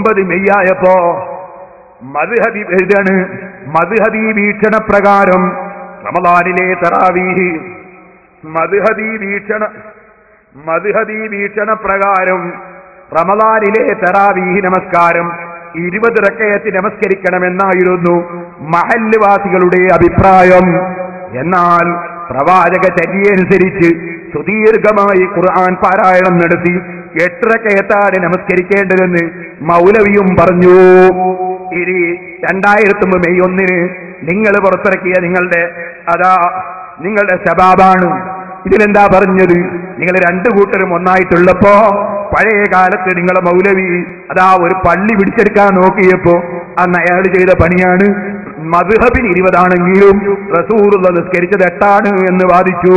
9 മെയ്യായപ്പോ മദ്ഹബി എഴുതാണ്, മദ്ഹബി വീക്ഷണ പ്രകാരം റമദാനിലെ തറാവീഹ്, മദ്ഹബി വീക്ഷണ പ്രകാരം റമദാനിലെ തറാവീഹ് നമസ്കാരം 20 റക്അത്ത് നമസ്കരിക്കണമെന്നായിരുന്നു മഹല്ല് വാസികളുടെ അഭിപ്രായം. എന്നാൽ പ്രവാചക ചര്യനുസരിച്ച് സുദീർഘമായി ഖുർആൻ പാരായണം നടത്തി 8 റക്അത്താണ് നമസ്കരിക്കേണ്ടതെന്ന് മൗലവിയും പറഞ്ഞു. ഇനി 2009 മെയ് 1 നിങ്ങൾ പുറത്തിറക്കിയ നിങ്ങളുടെ ശബാബാണ്. ഇതിലെന്താ പറഞ്ഞത്? നിങ്ങൾ 2 കൂട്ടരും ഒന്നായിട്ടുള്ളപ്പോ പഴയ കാലത്ത് നിങ്ങളെ മൗലവി ഒരു പള്ളി പിടിച്ചെടുക്കാൻ നോക്കിയപ്പോ അന്ന് അയാൾ ചെയ്ത പണിയാണ്. മദ്ഹബിന് 20 ആണെങ്കിലും റസൂലുള്ള നിസ്കരിച്ചത് 8 എന്ന് വാദിച്ചു.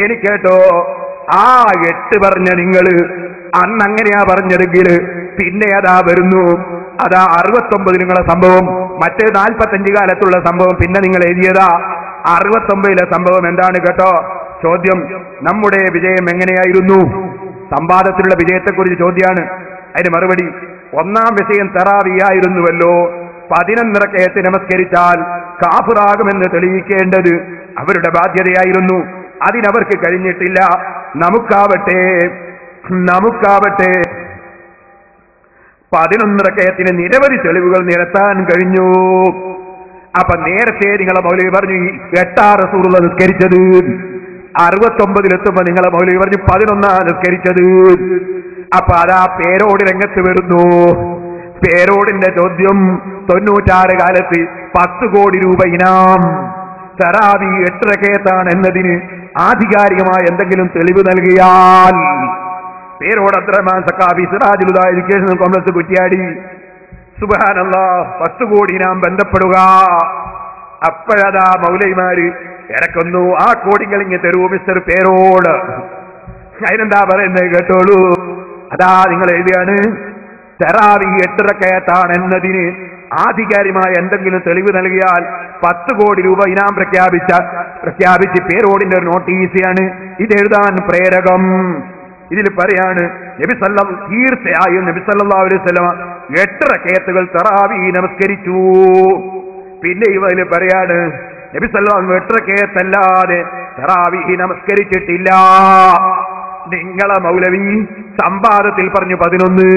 എനിക്കേട്ടോ ആ 8 പറഞ്ഞ നിങ്ങള് അന്ന് അങ്ങനെയാ പറഞ്ഞതെങ്കിൽ പിന്നെ വരുന്നു 69 നിങ്ങളെ സംഭവം, മറ്റേ 45 കാലത്തുള്ള സംഭവം പിന്നെ നിങ്ങൾ എഴുതിയതാ. 69 സംഭവം എന്താണ് കേട്ടോ? ചോദ്യം, നമ്മുടെ വിജയം എങ്ങനെയായിരുന്നു? സംവാദത്തിലുള്ള വിജയത്തെക്കുറിച്ച് ചോദ്യമാണ്. അതിന് മറുപടി, 1-ാം വിഷയം തറാവിയായിരുന്നുവല്ലോ. 11 റക്അത്ത് നമസ്കരിച്ചാൽ കാഫിറാകുമെന്ന് തെളിയിക്കേണ്ടത് അവരുടെ ബാധ്യതയായിരുന്നു. അതിനവർക്ക് കഴിഞ്ഞിട്ടില്ല. നമുക്കാവട്ടെ 11 റക്അത്തിന് നിരവധി തെളിവുകൾ നിരത്താൻ കഴിഞ്ഞു. അപ്പൊ നേരത്തെ നിങ്ങളെ മൗലവി പറഞ്ഞു 8 റസൂലുള്ള നിസ്കരിച്ചത്, 69-ലെത്തുമ്പോ നിങ്ങളെ മൗലവി പറഞ്ഞു 11 നിസ്കരിച്ചത്. അപ്പൊ പേരോട് രംഗത്ത് വരുന്നു. പേരോടിന്റെ ചോദ്യം, 96 കാലത്ത് 10 കോടി രൂപ ഇനാം തറാവി 8 റക്അത്താണ് എന്നതിന് ആധികാരികമായ എന്തെങ്കിലും തെളിവ് നൽകിയാൽ. പേരോട് അബ്ദുറഹ്മാൻ സഖാഫി, സിറാജുൽ ഹുദ എഡ്യൂക്കേഷണൽ കോംപ്ലക്സ്, കുറ്റ്യാടി. സുബ്ഹാനല്ലാഹ്, 10 കോടി ഇനാം ബന്ധപ്പെടുക. അപ്പോഴതാ മൗലവിമാര് ഇറക്കുന്നു, ആ കോടികൾ ഇങ്ങനെ തരൂ മിസ്റ്റർ പേരോട്. അതിനെന്താ പറയുന്നത് കേട്ടോളൂ. നിങ്ങൾ എഴുതിയാണ് തറാവി 8 റക്അത്താണ് എന്നതിന് ആധികാരികമായ എന്തെങ്കിലും തെളിവ് നൽകിയാൽ 10 കോടി രൂപ ഇനാം പ്രഖ്യാപിച്ച് പേരോടിന്റെ ഒരു നോട്ടീസാണ് ഇതെഴുതാൻ പ്രേരകം. ഇതിൽ പറയാണ് തീർച്ചയായും നബി സല്ലല്ലാഹു അലൈഹി വസല്ലം 8 റക്അത്തുകൾ തറാവി നമസ്കരിച്ചു. പിന്നെ ഇവര് പറയാണ് നബി സല്ലല്ലാഹു അലൈഹി വസല്ലം 8 റക്അത്തല്ലാതെ തറാവി നമസ്കരിച്ചിട്ടില്ല. നിങ്ങളെ മൗലവി സംവാദത്തിൽ പറഞ്ഞു 11,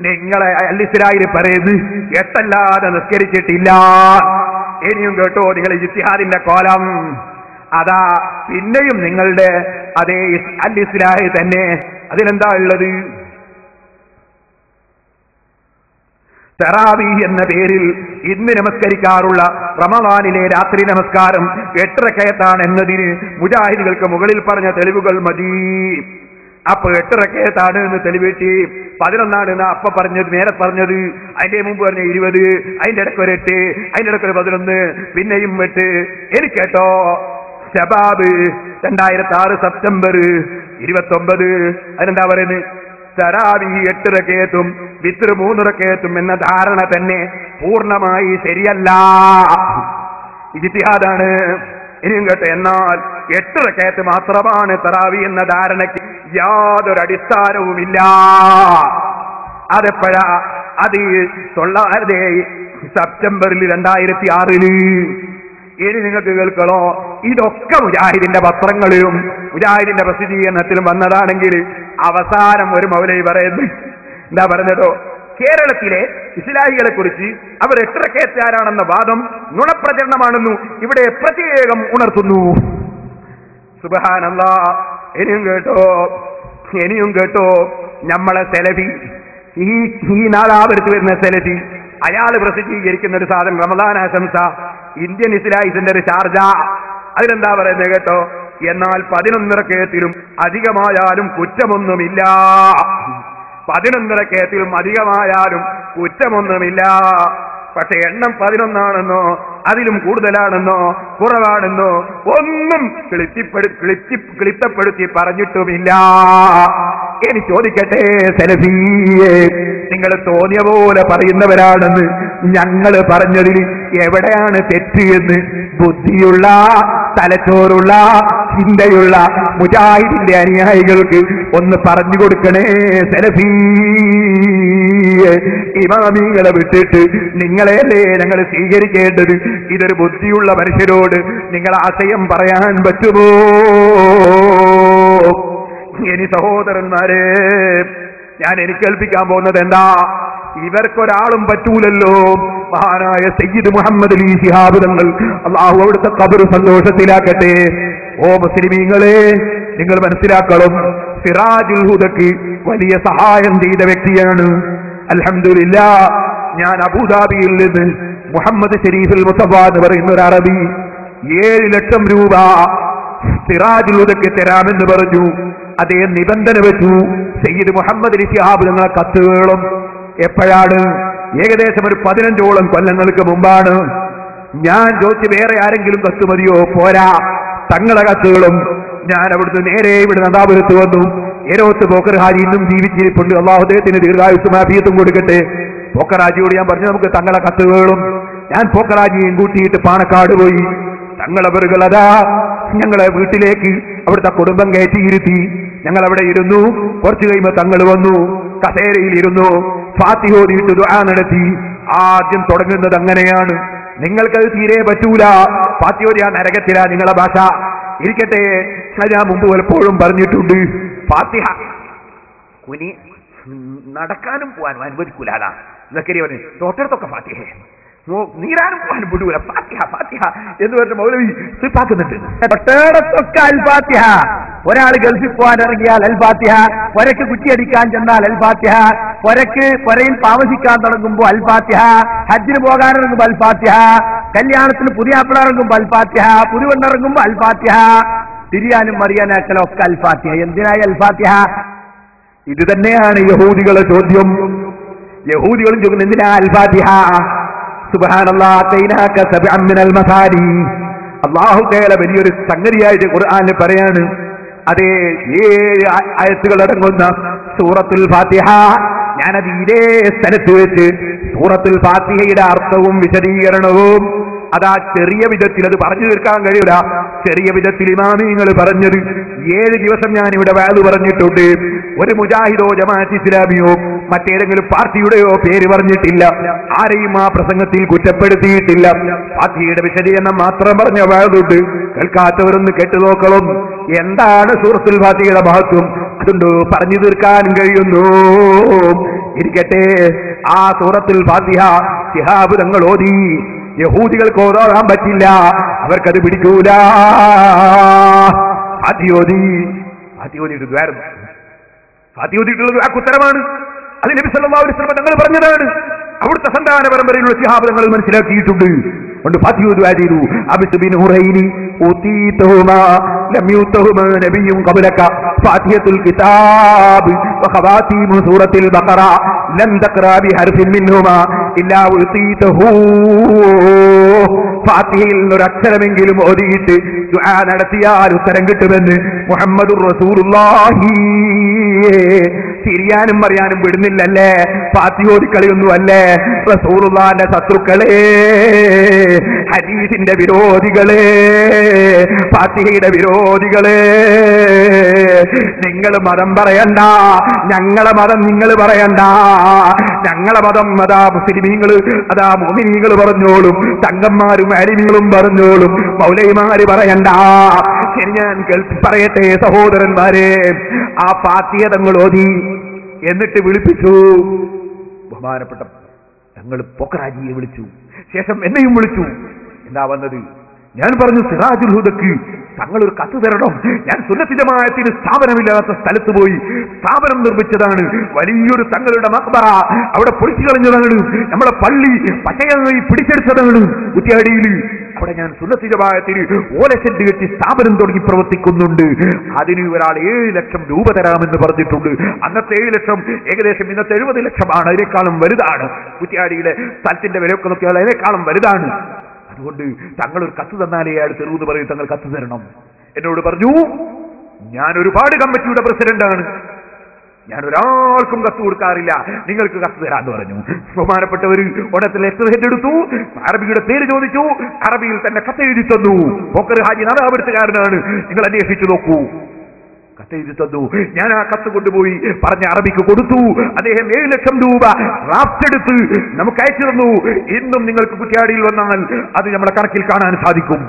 നിങ്ങളെ അൽ-ഇസ്ലാഹിൽ പറയുന്നത് 8 അല്ലാതെ നിസ്കരിച്ചിട്ടില്ല. ഇനിയും കേട്ടോ നിങ്ങൾ ഇജ്തിഹാദിന്റെ കോലം. പിന്നെയും നിങ്ങളുടെ അതേ അൽ-ഇസ്ലാഹി തന്നെ. അതിലെന്താ ഉള്ളത്? തറാവീഹ് എന്ന പേരിൽ ഇന്ന് നമസ്കരിക്കാറുള്ള റമദാനിലെ രാത്രി നമസ്കാരം 8 റക്അത്താണ് എന്നതിന് മുജാഹിദുകൾക്ക് മുകളിൽ പറഞ്ഞ തെളിവുകൾ മതി. അപ്പൊ 8 റക്അത്താണ് എന്ന് തെളിവിട്ടി. 11 എന്ന് അപ്പൊ പറഞ്ഞത്, നേരെ പറഞ്ഞത്. അതിന്റെ മുമ്പ് പറഞ്ഞ 20, അതിന്റെ ഇടയ്ക്ക് ഒരു 8, അതിന്റെ ഇടയ്ക്ക് ഒരു 11, പിന്നെയും 8. എനിക്കേട്ടോ ശബാബ് 2006 സെപ്റ്റംബർ 29. അതിനെന്താ പറയുന്നത്? തറാവീഹ് 8 റക്അത്തും വിത്ർ 3 റക്അത്തും എന്ന ധാരണ തന്നെ പൂർണ്ണമായി ശരിയല്ല, ഇജ്തിഹാദാണ്. ഇനിയും കേട്ടോ, എന്നാൽ 8 റക്അത്ത് മാത്രമാണ് തറാവീഹ് എന്ന ധാരണയ്ക്ക് യാതൊരു അടിസ്ഥാനവുമില്ല. അതെപ്പോഴാ? അത് 9 സെപ്റ്റംബറിൽ 2006. ഇനി നിങ്ങൾക്ക് കേൾക്കണോ? ഇതൊക്കെ മുജാഹിദിന്റെ പത്രങ്ങളിലും മുജാഹിദിന്റെ പ്രസിദ്ധീകരണത്തിലും വന്നതാണെങ്കിൽ അവസാനം ഒരു മൗലവി പറയുന്നു, എന്താ പറഞ്ഞതോ? കേരളത്തിലെ ഇസ്ലാഹികളെ കുറിച്ച് അവർ 8 റക്അത്തുകാരാണെന്ന വാദം നുണപ്രചരണമാണെന്നു ഇവിടെ പ്രത്യേകം ഉണർത്തുന്നു. സുബ്ഹാനല്ലാഹ്. ഇനിയും കേട്ടോ നമ്മളെ സെലഫി, ഈ നാളാവരുത്ത് വരുന്ന സെലഫി, അയാൾ പ്രസിദ്ധീകരിക്കുന്ന ഒരു സാധനം റമദാൻ ആശംസ, ഇന്ത്യൻ ഇസ്ലാഹി സെന്റർ ഷാർജ. അതിലെന്താ പറയുന്നത് കേട്ടോ? എന്നാൽ 11 റക്അത്തിലും അധികമായാലും കുറ്റമൊന്നുമില്ല. 11 റക്അത്തിലും അധികമായാലും കുറ്റമൊന്നുമില്ല. പക്ഷെ എണ്ണം 11 ആണെന്നോ അതിലും കൂടുതലാണെന്നോ കുറവാണെന്നോ ഒന്നും ക്ലിപ്തപ്പെടുത്തി പറഞ്ഞിട്ടുമില്ല. ഇനി ചോദിക്കട്ടെ സെലഫിയെ, നിങ്ങൾ തോന്നിയ പോലെ പറയുന്നവരാണെന്ന് ഞങ്ങൾ പറഞ്ഞതിൽ എവിടെയാണ് തെറ്റ് എന്ന് ബുദ്ധിയുള്ള, തലച്ചോറുള്ള, ചിന്തയുള്ള മുജാഹിദിന്റെ അനുയായികൾക്ക് ഒന്ന് പറഞ്ഞു കൊടുക്കണേ സെലഫിയെ. ഇമാമിങ്ങളെ വിട്ടിട്ട് നിങ്ങളെയല്ലേ ഞങ്ങൾ സ്വീകരിക്കേണ്ടത്? ഇതൊരു ബുദ്ധിയുള്ള മനുഷ്യരോട് നിങ്ങൾ ആശയം പറയാൻ പറ്റുമോ? ഇനി സഹോദരന്മാരെ, ഞാൻ എനിക്ക് കേൾപ്പിക്കാൻ പോകുന്നത് എന്താ? ഇവർക്കൊരാളും പറ്റൂലല്ലോ. മഹാനായ സയ്യിദ് മുഹമ്മദ് അലി ശിഹാബ് തങ്ങൾ, അള്ളാഹു അവിടുത്തെ ഖബർ സന്തോഷത്തിലാക്കട്ടെ. ഓ മുസ്ലിമീങ്ങളെ, നിങ്ങൾ മനസ്സിലാക്കണം, സിറാജുൽ ഹുദക്ക് വലിയ സഹായം ചെയ്ത വ്യക്തിയാണ്. അൽഹംദുലില്ലാഹ്, ഞാൻ അബൂദാബിയിൽ നിന്ന് മുഹമ്മദ് ഷരീഫുൽ മുസ്തഫ എന്ന് പറയുന്ന ഒരു അറബി 7 ലക്ഷം രൂപ സിറാജുൽ ഹുദക്ക് തരാമെന്ന് പറഞ്ഞു. അതേ നിബന്ധന വെച്ചു, സയ്യിദ് മുഹമ്മദ് അലി ശിഹാബ് തങ്ങളെ കത്ത് വേണം. എപ്പോഴാണ്? ഏകദേശം ഒരു 15ഓളം കൊല്ലങ്ങൾക്ക് മുമ്പാണ്. ഞാൻ ചോദിച്ചു, വേറെ ആരെങ്കിലും കത്ത് മതിയോ? പോരാ, തങ്ങളെ കത്തുകളും. ഞാൻ അവിടുന്ന് നേരെ ഇവിടെ നദാപുരത്ത് വന്നു. എരോത്ത് പോക്കർ ഹാജി ഇന്നും ജീവിച്ചിരിപ്പുണ്ട്. അള്ളാഹു അദ്ദേഹത്തിന് ദീർഘായുസ്സും ആഫിയത്തും കൊടുക്കട്ടെ. പോക്കർ ഹാജിയോട് ഞാൻ പറഞ്ഞു, നമുക്ക് തങ്ങളെ കത്തുകളും. ഞാൻ പോക്കർ ഹാജിയെയും കൂട്ടിയിട്ട് പാണക്കാട് പോയി. തങ്ങളവറുകൾ അതാ ഞങ്ങളെ വീട്ടിലേക്ക് അവിടുത്തെ കുടുംബം കയറ്റിയിരുത്തി. ഞങ്ങൾ അവിടെ ഇരുന്നു. കുറച്ചു കഴിയുമ്പോൾ തങ്ങൾ വന്നു, കസേരയിൽ ഇരുന്നു, ഫാത്തിഹ ഓതിയിട്ട് ദുആ നടത്തി. ആദ്യം തുടങ്ങുന്നത് അങ്ങനെയാണ്. നിങ്ങൾക്കത് തീരെ പറ്റൂല. ഫാത്തിഹ ഓതിയാ നരകത്തിലാ നിങ്ങളെ ഭാഷ. ഇരിക്കട്ടെ, ഞാൻ മുമ്പ് പലപ്പോഴും പറഞ്ഞിട്ടുണ്ട്, ഫാത്തിഹ കുനി നടക്കാനും പോകാനും അനുവദിക്കൂല. ഇതൊക്കെ പറഞ്ഞു തൊട്ടടുത്തൊക്കെ ഫാത്തിഹ, നീരാനും പോകാനും വിടൂല. ഫാത്തിഹ ഫാത്തിഹ എന്ന് പറഞ്ഞ മൗലവി സിപ്പാക്കുന്നുണ്ട്. തൊട്ടടുത്തൊക്കെ അൽ ഫാത്തിഹ. ഒരാൾ ഗൾഫിൽ പോകാൻ ഇറങ്ങിയാൽ അൽ ഫാത്തിഹ, പുരക്ക് കുറ്റിയടിക്കാൻ ചെന്നാൽ അൽ ഫാത്തിഹ, പുരയിൽ താമസിക്കാൻ തുടങ്ങുമ്പോൾ അൽ ഫാത്തിഹ, ഹജ്ജിന് പോകാനിറങ്ങുമ്പോൾ അൽ ഫാത്തിഹ, കല്യാണത്തിന് പുതിയ ആപ്പിള ഇറങ്ങുമ്പോൾ അൽ ഫാത്തിഹ, പുതുവെണ്ണിറങ്ങുമ്പോൾ അൽ ഫാത്തിഹ, തിരിയാനും മറിയാനാക്കലും ഒക്കെ അൽ ഫാത്തിഹ. എന്തിനായി അൽ ഫാത്തിഹ? ഇത് തന്നെയാണ് യഹൂദികളുടെ ചോദ്യം. യഹൂദികളും ചോദിക്കുന്നത് എന്തിനാ അൽ ഫാത്തിഹ? സുബ്ഹാനല്ലാഹ്, തൈനാക സബ്അൻ മിനൽ മസാനി. അല്ലാഹു തആല വലിയൊരു സംഗതിയായിട്ട് ഖുർആനിൽ പറയാണ്. അതേ 7 ആയത്തുകൾ അടങ്ങുന്ന സൂറത്തുൽ ഫാത്തിഹ. ഞാനത് ഇതേ സ്ഥലത്ത് വെച്ച് സൂറത്തുൽ ഫാത്തിഹയുടെ അർത്ഥവും വിശദീകരണവും അതാ ചെറിയ വിധത്തിൽ അത് പറഞ്ഞു തീർക്കാൻ കഴിയില്ല. ചെറിയ വിധത്തിൽ ഇമാമിങ്ങൾ പറഞ്ഞത് 7 ദിവസം ഞാനിവിടെ വാല് പറഞ്ഞിട്ടുണ്ട്. ഒരു മുജാഹിദോ ജമാഅത്ത് ഇസ്ലാമിയോ മറ്റേതെങ്കിലും പാർട്ടിയുടെയോ പേര് പറഞ്ഞിട്ടില്ല. ആരെയും ആ പ്രസംഗത്തിൽ കുറ്റപ്പെടുത്തിയിട്ടില്ല. ഫാത്തിഹയുടെ വിശദീകരണം മാത്രം പറഞ്ഞ വാലുണ്ട്. കേൾക്കാത്തവരൊന്ന് കേട്ടുനോക്കണം. എന്താണ് സൂറത്തുൽ ഫാത്തിഹയുടെ മഹത്വം? അതുകൊണ്ട് പറഞ്ഞു തീർക്കാൻ കഴിയുന്നു. ഇരിക്കട്ടെ, ആ സൂറത്തുൽ ഫാത്തിഹ ശിഹാബ് തങ്ങൾ ഓതി. യഹൂദികൾക്ക് ഓതാൻ പറ്റില്ല, അവർക്കത് പിടിക്കൂല. ഫാത്തിഹോദിയിട്ടുള്ളത് ആ ഉത്തരമാണ്. അത് നബി സല്ലല്ലാഹു അലൈഹി വസല്ലം തങ്ങൾ പറഞ്ഞതാണ്. അവിടുത്തെ സന്താന പരമ്പരയിലുള്ള ശിഹാബ് തങ്ങൾ മനസ്സിലാക്കിയിട്ടുണ്ട്. കൊണ്ട് ഫാത്തിഹ ദുആ ചെയ്തു. അബിസ് ബിൻ ഹുറൈനി ഉതീതഹുമാ ലം യുതഹുമാ നബിയ്യുൻ ഖബലക ഫാത്തിഹത്തുൽ കിതാബ് വഖവാതീമു സൂറത്തുൽ ബഖറ ലം തഖറാ ബിഹർഫിൻ മിൻഹുമാ ഇല്ലാ ഉതീതഹു. ഫാത്തിഹയിൽ ഒരു അക്ഷരമെങ്കിലും ഓതിയിട്ട് ദുആ നടത്തിയാൽ ഉത്തരം കിട്ടുമെന്ന് മുഹമ്മദുർ റസൂലുള്ളാഹി. തിരിയാനും പറയാനും വിടുന്നില്ലല്ലേ? ഫാത്തിഹ ഓതിക്കളിയൊന്നും അല്ലേ? റസൂലുള്ളാഹിന്റെ ശത്രുക്കളെ, ഹദീസിന്റെ വിരോധികളെ, ഫാത്തിഹയുടെ വിരോധികളെ, നിങ്ങൾ മതം പറയണ്ട. ഞങ്ങളെ മതം നിങ്ങൾ പറയണ്ട. ഞങ്ങളെ മതം അതാ മുസ്ലിമീങ്ങൾ, അതാ മുഅ്മിനീങ്ങൾ പറഞ്ഞോളും, തങ്ങന്മാരും അലിമീങ്ങളും പറഞ്ഞോളും, മൗലവിമാര് പറയണ്ട. ശരി, ഞാൻ പറയട്ടെ സഹോദരന്മാരെ, ആ ഫാത്തിഹ തങ്ങൾ ഓതി. എന്നിട്ട് വിളിപ്പിച്ചു. ബഹുമാനപ്പെട്ട തങ്ങൾ പോക്കറാജിയെ വിളിച്ചു. ശേഷം എന്നെയും വിളിച്ചു. എന്താ വന്നത്? ഞാൻ പറഞ്ഞു, സിറാജുൽ ഹുദക്ക് തങ്ങളൊരു കത്ത് തരണം. ഞാൻ സുന്നത്ത് ജമാഅത്തിന് സ്ഥാപനമില്ലാത്ത സ്ഥലത്ത് പോയി സ്ഥാപനം നിർമ്മിച്ചതാണ്. വലിയൊരു തങ്ങളുടെ മഖ്ബറ അവിടെ പൊളിച്ചു കളഞ്ഞതാണ്. നമ്മളെ പള്ളി പച്ചയായി പിടിച്ചെടുത്തതാണ് കുറ്റിയാടിയിൽ. അവിടെ ഞാൻ സുന്നത്ത് ജമാഅത്തിന് ഓലശെഡ് കെട്ടി സ്ഥാപനം തുടങ്ങി പ്രവർത്തിക്കുന്നുണ്ട്. അതിന് ഒരാൾ 7 ലക്ഷം രൂപ തരാമെന്ന് പറഞ്ഞിട്ടുണ്ട്. അന്നത്തെ 7 ലക്ഷം ഏകദേശം ഇന്നത്തെ 70 ലക്ഷമാണ്. അതിനേക്കാളും വലുതാണ്. കുറ്റിയാടിയിലെ സ്ഥലത്തിന്റെ വിലയൊക്കെ നോക്കിയാൽ അതിനേക്കാളും വലുതാണ്. അതുകൊണ്ട് തങ്ങൾ ഒരു കത്ത് തന്നാലേ അയാൾ തെരുവെന്ന് പറയും. തങ്ങൾ കത്ത് തരണം. എന്നോട് പറഞ്ഞു, ഞാൻ ഒരുപാട് കമ്മിറ്റിയുടെ പ്രസിഡന്റാണ്, ഞാൻ ഒരാൾക്കും കത്ത് കൊടുക്കാറില്ല, നിങ്ങൾക്ക് കത്ത് തരാന്ന് പറഞ്ഞു. ബഹുമാനപ്പെട്ടവർ ഉടനെ ലെറ്റർ ഹെഡ് എടുത്തു. അറബിയുടെ പേര് ചോദിച്ചു. അറബിയിൽ തന്നെ കത്ത് എഴുതി തന്നു. പോക്കർ ഹാജി നാദാപുരത്തുകാരനാണ്, നിങ്ങൾ അന്വേഷിച്ചു നോക്കൂ. കത്ത് എഴുതി തന്നു. ഞാൻ ആ കത്ത് കൊണ്ടുപോയി പറഞ്ഞ അറബിക്ക് കൊടുത്തു. അദ്ദേഹം 7 ലക്ഷം രൂപ ഡ്രാഫ്റ്റ് എടുത്ത് നമുക്ക് അയച്ചു തന്നു. ഇന്നും നിങ്ങൾക്ക് കുറ്റ്യാടിയിൽ വന്നാൽ അത് നമ്മുടെ കണക്കിൽ കാണാൻ സാധിക്കും.